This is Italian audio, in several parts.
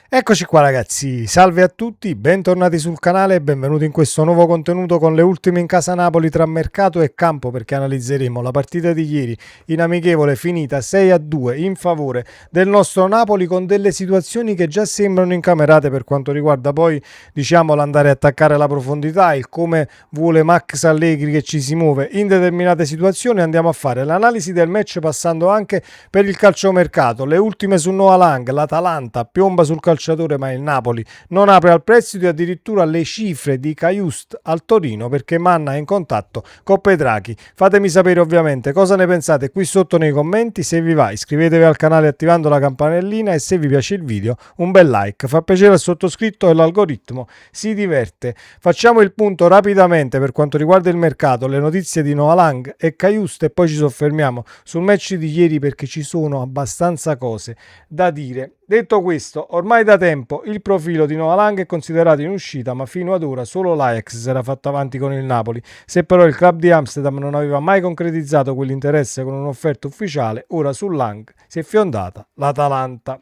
Eccoci qua ragazzi, salve a tutti, bentornati sul canale e benvenuti in questo nuovo contenuto con le ultime in casa Napoli tra mercato e campo, perché analizzeremo la partita di ieri in amichevole finita 6-2 in favore del nostro Napoli, con delle situazioni che già sembrano incamerate per quanto riguarda poi l'andare a attaccare la profondità, il come vuole Max Allegri che ci si muove in determinate situazioni. Andiamo a fare l'analisi del match passando anche per il calciomercato, le ultime su Noah Lang, l'Atalanta piomba sul calciatore ma il Napoli non apre al prestito, e addirittura le cifre di Cajuste al Torino perché Manna è in contatto con Petrachi. Fatemi sapere ovviamente cosa ne pensate qui sotto nei commenti. Se vi va iscrivetevi al canale attivando la campanellina e se vi piace il video un bel like, fa piacere al sottoscritto e l'algoritmo si diverte. Facciamo il punto rapidamente per quanto riguarda il mercato, le notizie di Noah Lang e Cajuste, e poi ci soffermiamo sul match di ieri perché ci sono abbastanza cose da dire. Detto questo, ormai da tempo il profilo di Noah Lang è considerato in uscita, ma fino ad ora solo l'Ajax si era fatto avanti con il Napoli. Se però il club di Amsterdam non aveva mai concretizzato quell'interesse con un'offerta ufficiale, ora su Lang si è fiondata l'Atalanta.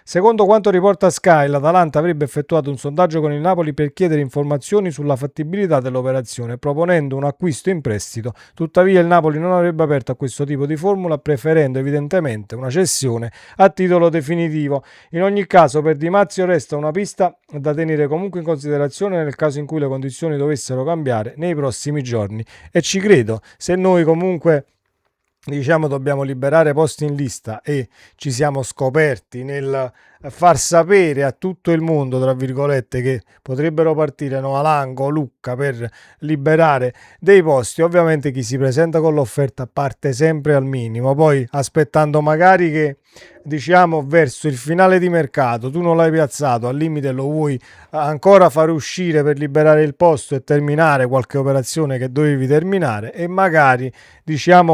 Secondo quanto riporta Sky, l'Atalanta avrebbe effettuato un sondaggio con il Napoli per chiedere informazioni sulla fattibilità dell'operazione, proponendo un acquisto in prestito. Tuttavia il Napoli non avrebbe aperto a questo tipo di formula, preferendo evidentemente una cessione a titolo definitivo. In ogni caso, per Di Marzio resta una pista da tenere comunque in considerazione nel caso in cui le condizioni dovessero cambiare nei prossimi giorni. E ci credo, se noi comunque dobbiamo liberare posti in lista e ci siamo scoperti nel far sapere a tutto il mondo, tra virgolette, che potrebbero partire Noah Lang o Lucca per liberare dei posti. Ovviamente chi si presenta con l'offerta parte sempre al minimo, poi aspettando magari che verso il finale di mercato tu non l'hai piazzato, al limite lo vuoi ancora far uscire per liberare il posto e terminare qualche operazione che dovevi terminare, e magari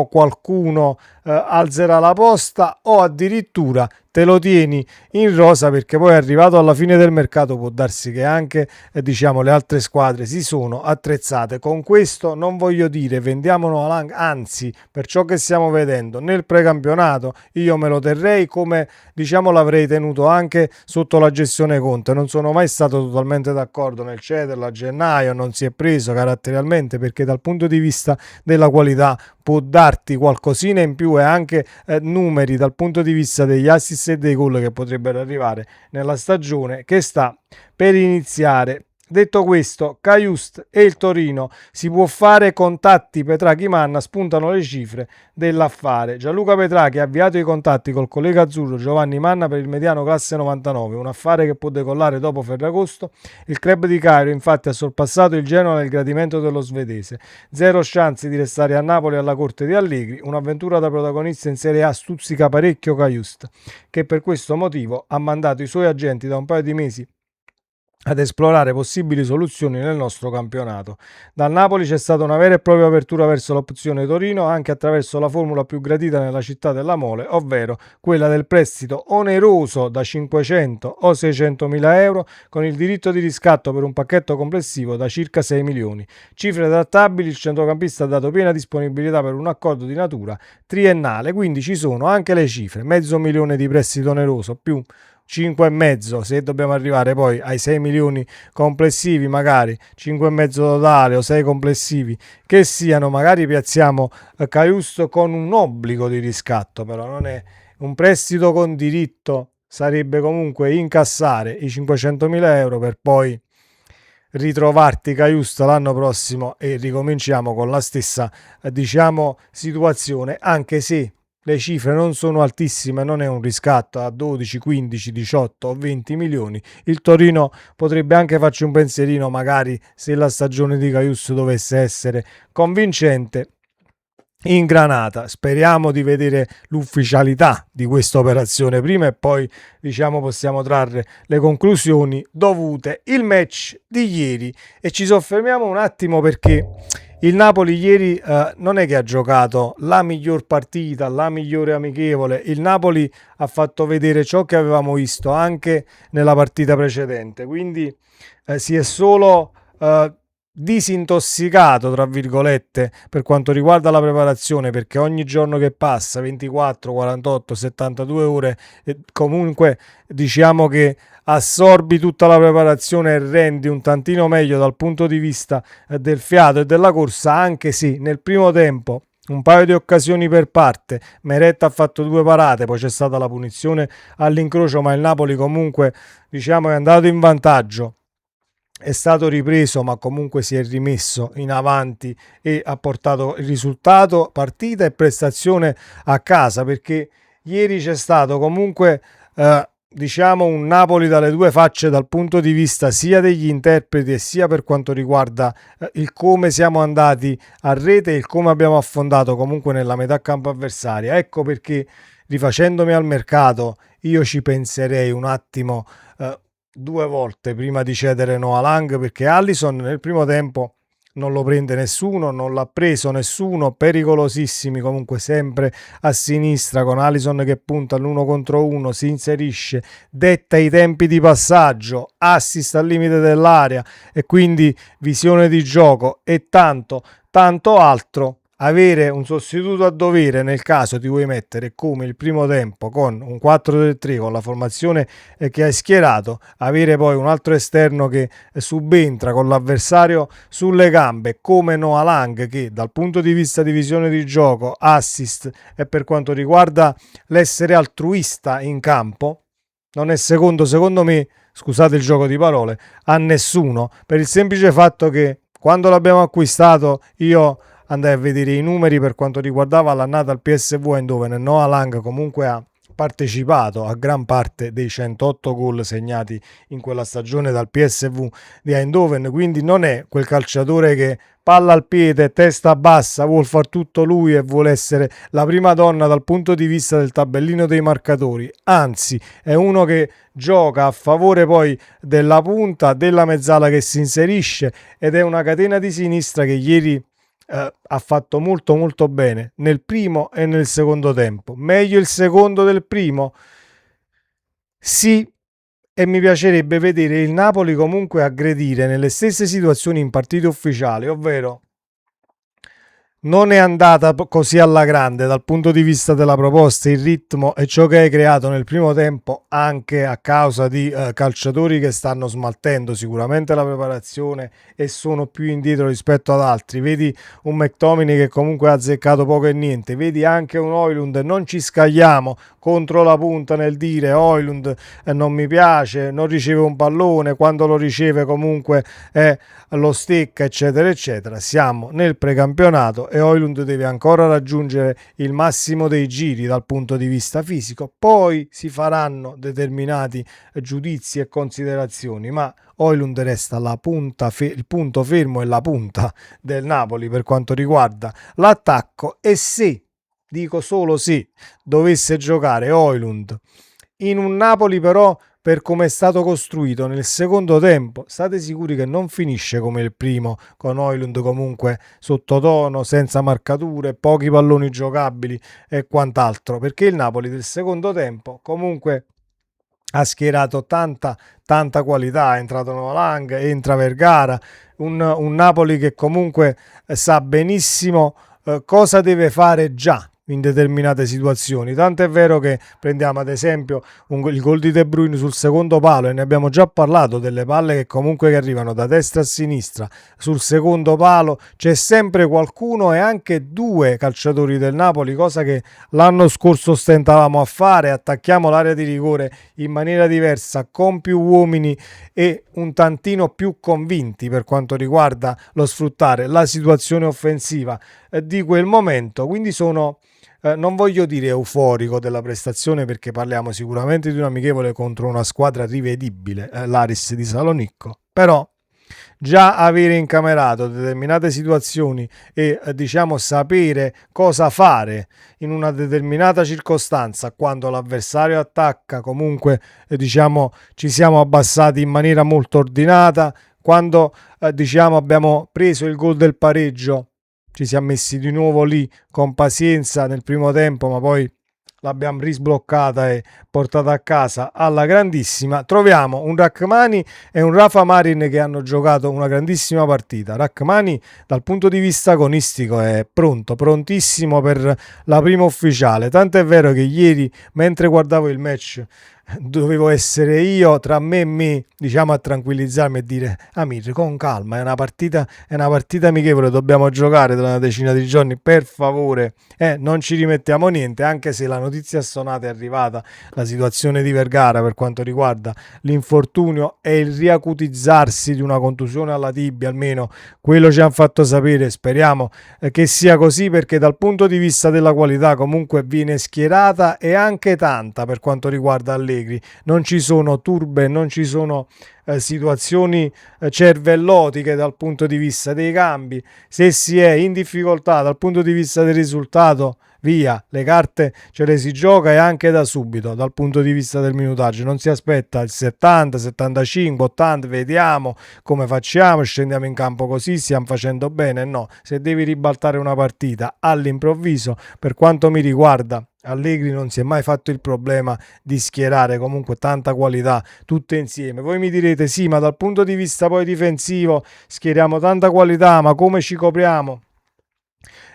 qualcuno alzerà la posta o addirittura te lo tieni in rosa, perché poi arrivato alla fine del mercato può darsi che anche le altre squadre si sono attrezzate. Con questo non voglio dire vendiamolo, anzi, per ciò che stiamo vedendo nel precampionato io me lo terrei, come l'avrei tenuto anche sotto la gestione Conte. Non sono mai stato totalmente d'accordo nel cederlo a gennaio, non si è preso caratterialmente perché dal punto di vista della qualità può darti qualcosina in più, e anche numeri dal punto di vista degli assist e dei gol che potrebbero arrivare nella stagione che sta per iniziare. Detto questo, Cajuste e il Torino si può fare, contatti Petrachi Manna, spuntano le cifre dell'affare. Gianluca Petrachi ha avviato i contatti col collega azzurro Giovanni Manna per il mediano classe 99, un affare che può decollare dopo Ferragosto. Il club di Cairo infatti ha sorpassato il Genoa nel gradimento dello svedese. Zero chance di restare a Napoli alla corte di Allegri, un'avventura da protagonista in Serie A stuzzica parecchio Cajuste, che per questo motivo ha mandato i suoi agenti da un paio di mesi ad esplorare possibili soluzioni nel nostro campionato. Dal Napoli c'è stata una vera e propria apertura verso l'opzione Torino, anche attraverso la formula più gradita nella città della Mole, ovvero quella del prestito oneroso da 500 o 600 mila euro con il diritto di riscatto per un pacchetto complessivo da circa 6 milioni. Cifre trattabili, il centrocampista ha dato piena disponibilità per un accordo di natura triennale, quindi ci sono anche le cifre: mezzo milione di prestito oneroso più 5,5, se dobbiamo arrivare poi ai 6 milioni complessivi, magari 5,5 totale o 6 complessivi che siano, magari piazziamo Cajusto con un obbligo di riscatto, però non è un prestito con diritto, sarebbe comunque incassare i 500.000 euro per poi ritrovarti Cajusto l'anno prossimo e ricominciamo con la stessa situazione, anche se le cifre non sono altissime, non è un riscatto a 12, 15, 18 o 20 milioni. Il Torino potrebbe anche farci un pensierino, magari se la stagione di Cajusto dovesse essere convincente in Granata. Speriamo di vedere l'ufficialità di questa operazione prima e poi possiamo trarre le conclusioni dovute. Il match di ieri, e ci soffermiamo un attimo perché il Napoli ieri non è che ha giocato la miglior partita, la migliore amichevole. Il Napoli ha fatto vedere ciò che avevamo visto anche nella partita precedente, quindi si è solo disintossicato tra virgolette per quanto riguarda la preparazione, perché ogni giorno che passa 24, 48, 72 ore comunque diciamo che assorbi tutta la preparazione e rendi un tantino meglio dal punto di vista del fiato e della corsa, anche se nel primo tempo un paio di occasioni per parte, Meretta ha fatto 2 parate, poi c'è stata la punizione all'incrocio, ma il Napoli comunque diciamo è andato in vantaggio, è stato ripreso ma comunque si è rimesso in avanti e ha portato il risultato, partita e prestazione a casa, perché ieri c'è stato comunque diciamo un Napoli dalle due facce dal punto di vista sia degli interpreti e sia per quanto riguarda il come siamo andati a rete e il come abbiamo affondato comunque nella metà campo avversaria. Ecco perché, rifacendomi al mercato, io ci penserei un attimo 2 volte prima di cedere Noah Lang, perché Allison nel primo tempo non lo prende nessuno, non l'ha preso nessuno, pericolosissimi comunque sempre a sinistra con Allison che punta all'1 contro 1, si inserisce, detta i tempi di passaggio, assist al limite dell'area e quindi visione di gioco e tanto altro. Avere un sostituto a dovere nel caso ti vuoi mettere come il primo tempo con un 4-3 con la formazione che hai schierato, avere poi un altro esterno che subentra con l'avversario sulle gambe come Noah Lang, che dal punto di vista di visione di gioco, assist e per quanto riguarda l'essere altruista in campo non è secondo me, scusate il gioco di parole, a nessuno, per il semplice fatto che quando l'abbiamo acquistato io andai a vedere i numeri per quanto riguardava l'annata al PSV Eindhoven e Noah Lang comunque ha partecipato a gran parte dei 108 gol segnati in quella stagione dal PSV di Eindhoven, quindi non è quel calciatore che palla al piede, testa bassa, vuol far tutto lui e vuole essere la prima donna dal punto di vista del tabellino dei marcatori, anzi è uno che gioca a favore poi della punta, della mezzala che si inserisce ed è una catena di sinistra che ieri ha fatto molto bene nel primo e nel secondo tempo. Meglio il secondo del primo? Sì, e mi piacerebbe vedere il Napoli comunque aggredire nelle stesse situazioni in partite ufficiali, ovvero non è andata così alla grande dal punto di vista della proposta, il ritmo e ciò che hai creato nel primo tempo, anche a causa di calciatori che stanno smaltendo sicuramente la preparazione e sono più indietro rispetto ad altri. Vedi un McTominay che comunque ha azzeccato poco e niente, vedi anche un Højlund, non ci scagliamo contro la punta nel dire Højlund non mi piace, non riceve un pallone, quando lo riceve comunque lo stecca eccetera eccetera. Siamo nel precampionato e Højlund deve ancora raggiungere il massimo dei giri dal punto di vista fisico, poi si faranno determinati giudizi e considerazioni, ma Højlund resta la punta, il punto fermo e la punta del Napoli per quanto riguarda l'attacco, e se, dico solo se, dovesse giocare Højlund in un Napoli però per come è stato costruito nel secondo tempo, state sicuri che non finisce come il primo, con Højlund comunque sottotono, senza marcature, pochi palloni giocabili e quant'altro, perché il Napoli del secondo tempo comunque ha schierato tanta qualità, è entrato Nolang, entra Vergara, un Napoli che comunque sa benissimo cosa deve fare già in determinate situazioni, tanto è vero che prendiamo ad esempio il gol di De Bruyne sul secondo palo e ne abbiamo già parlato, delle palle che comunque che arrivano da destra a sinistra sul secondo palo, c'è sempre qualcuno e anche due calciatori del Napoli, cosa che l'anno scorso stentavamo a fare, attacchiamo l'area di rigore in maniera diversa con più uomini e un tantino più convinti per quanto riguarda lo sfruttare la situazione offensiva di quel momento, quindi sono non voglio dire euforico della prestazione perché parliamo sicuramente di un amichevole contro una squadra rivedibile, l'Aris di Salonicco, però già avere incamerato determinate situazioni e diciamo sapere cosa fare in una determinata circostanza quando l'avversario attacca, comunque diciamo ci siamo abbassati in maniera molto ordinata, quando diciamo abbiamo preso il gol del pareggio ci siamo messi di nuovo lì con pazienza nel primo tempo, ma poi l'abbiamo risbloccata e portata a casa alla grandissima. Troviamo un Rachmani e un Rafa Marin che hanno giocato una grandissima partita. Rachmani dal punto di vista agonistico è pronto, prontissimo per la prima ufficiale, tanto è vero che ieri mentre guardavo il match dovevo essere io tra me e me, diciamo, a tranquillizzarmi e dire: Amir, con calma, è una partita amichevole, dobbiamo giocare tra una decina di giorni, per favore, non ci rimettiamo niente, anche se la notizia stonata è arrivata, la situazione di Vergara per quanto riguarda l'infortunio e il riacutizzarsi di una contusione alla tibia, almeno quello ci hanno fatto sapere. Speriamo che sia così, perché dal punto di vista della qualità comunque viene schierata, e anche tanta per quanto riguarda Allegri. Non ci sono turbe, non ci sono situazioni cervellotiche dal punto di vista dei cambi. Se si è in difficoltà dal punto di vista del risultato, via, le carte ce le si gioca, e anche da subito dal punto di vista del minutaggio. Non si aspetta il 70, 75, 80, vediamo come facciamo, scendiamo in campo così, stiamo facendo bene. No, se devi ribaltare una partita all'improvviso, per quanto mi riguarda, Allegri non si è mai fatto il problema di schierare comunque tanta qualità tutte insieme. Voi mi direte: sì, ma dal punto di vista poi difensivo schieriamo tanta qualità, ma come ci copriamo?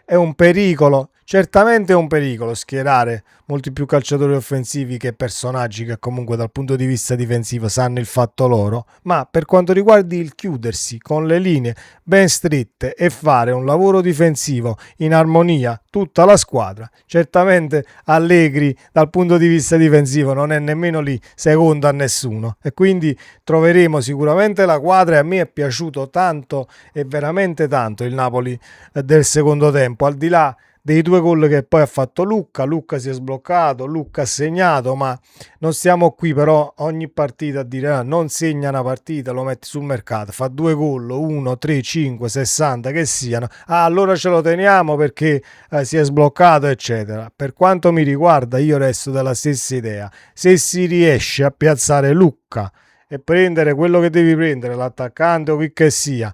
È un pericolo, certamente è un pericolo schierare molti più calciatori offensivi che personaggi che comunque dal punto di vista difensivo sanno il fatto loro, ma per quanto riguarda il chiudersi con le linee ben strette e fare un lavoro difensivo in armonia tutta la squadra, certamente Allegri dal punto di vista difensivo non è nemmeno lì secondo a nessuno, e quindi troveremo sicuramente la quadra. E a me è piaciuto tanto, e veramente tanto, il Napoli del secondo tempo, al di là dei due gol che poi ha fatto Lucca si è sbloccato, Lucca ha segnato, ma non stiamo qui però ogni partita a dire non segna una partita, lo metti sul mercato, fa due gol, 1, 3, 5, 60 che siano, allora ce lo teniamo perché si è sbloccato eccetera. Per quanto mi riguarda io resto della stessa idea: se si riesce a piazzare Lucca e prendere quello che devi prendere, l'attaccante o chi che sia,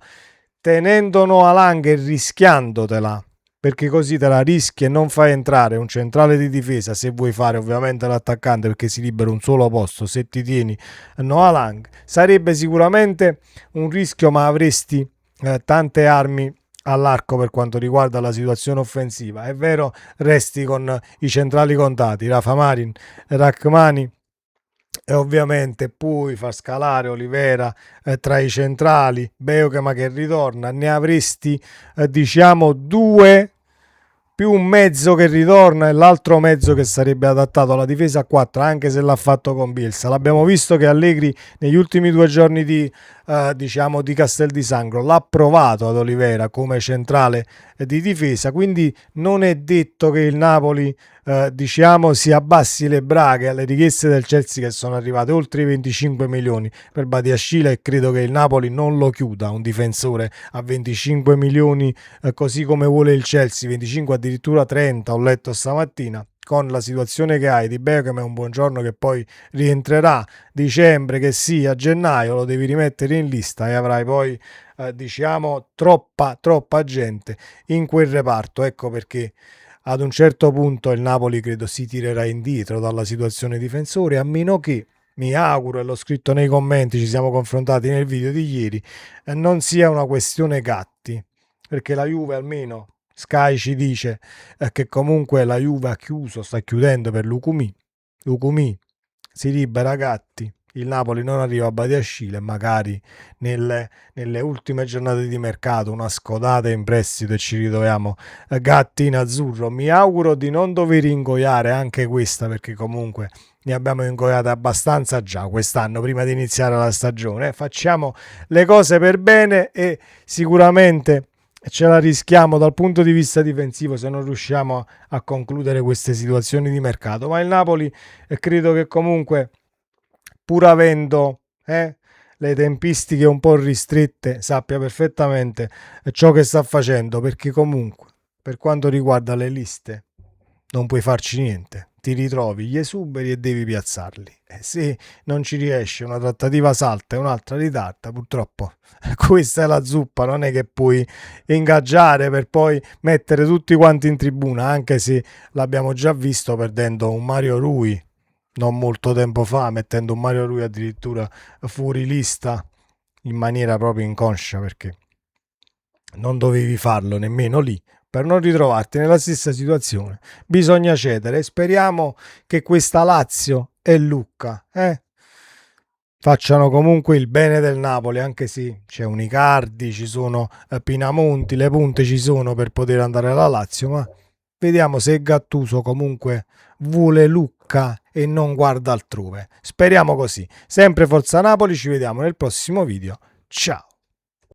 tenendo Noalang e rischiandotela, perché così te la rischi e non fai entrare un centrale di difesa, se vuoi fare ovviamente l'attaccante, perché si libera un solo posto se ti tieni Noalang, sarebbe sicuramente un rischio, ma avresti tante armi all'arco per quanto riguarda la situazione offensiva. È vero, resti con i centrali contati, Rafa Marin, Rachmani, e ovviamente puoi far scalare Olivera tra i centrali, Beukema che ritorna, ne avresti diciamo due più un mezzo che ritorna e l'altro mezzo che sarebbe adattato alla difesa a 4, anche se l'ha fatto con Bielsa. L'abbiamo visto che Allegri negli ultimi 2 giorni diciamo di Castel di Sangro l'ha provato ad Olivera come centrale di difesa, quindi non è detto che il Napoli diciamo si abbassi le braghe alle richieste del Chelsea, che sono arrivate oltre i 25 milioni per Badiashile, e credo che il Napoli non lo chiuda un difensore a 25 milioni così come vuole il Chelsea, 25 addirittura 30 ho letto stamattina. Con la situazione che hai di Beckham è un buongiorno che poi rientrerà dicembre, che sì, a gennaio lo devi rimettere in lista e avrai poi diciamo troppa gente in quel reparto. Ecco perché ad un certo punto il Napoli credo si tirerà indietro dalla situazione difensore, a meno che, mi auguro, e l'ho scritto nei commenti, ci siamo confrontati nel video di ieri, non sia una questione Gatti, perché la Juve almeno Sky ci dice che comunque la Juve ha chiuso, sta chiudendo per Lucumi si libera Gatti, il Napoli non arriva a Badiashile, magari nelle ultime giornate di mercato una scodata in prestito e ci ritroviamo Gatti in azzurro. Mi auguro di non dover ingoiare anche questa, perché comunque ne abbiamo ingoiate abbastanza già quest'anno prima di iniziare la stagione. Facciamo le cose per bene e sicuramente ce la rischiamo dal punto di vista difensivo se non riusciamo a concludere queste situazioni di mercato. Ma il Napoli credo che comunque, pur avendo le tempistiche un po' ristrette, sappia perfettamente ciò che sta facendo, perché comunque per quanto riguarda le liste non puoi farci niente. Ti ritrovi gli esuberi e devi piazzarli. E se non ci riesci, una trattativa salta e un'altra ritarda, purtroppo questa è la zuppa, non è che puoi ingaggiare per poi mettere tutti quanti in tribuna, anche se l'abbiamo già visto perdendo un Mario Rui non molto tempo fa, mettendo un Mario Rui addirittura fuori lista in maniera proprio inconscia, perché non dovevi farlo nemmeno lì. Per non ritrovarti nella stessa situazione bisogna cedere. Speriamo che questa Lazio e Lucca facciano comunque il bene del Napoli, anche se c'è un Icardi, ci sono Pinamonti, le punte ci sono per poter andare alla Lazio, ma vediamo se Gattuso comunque vuole Lucca e non guarda altrove. Speriamo così. Sempre Forza Napoli, ci vediamo nel prossimo video. Ciao!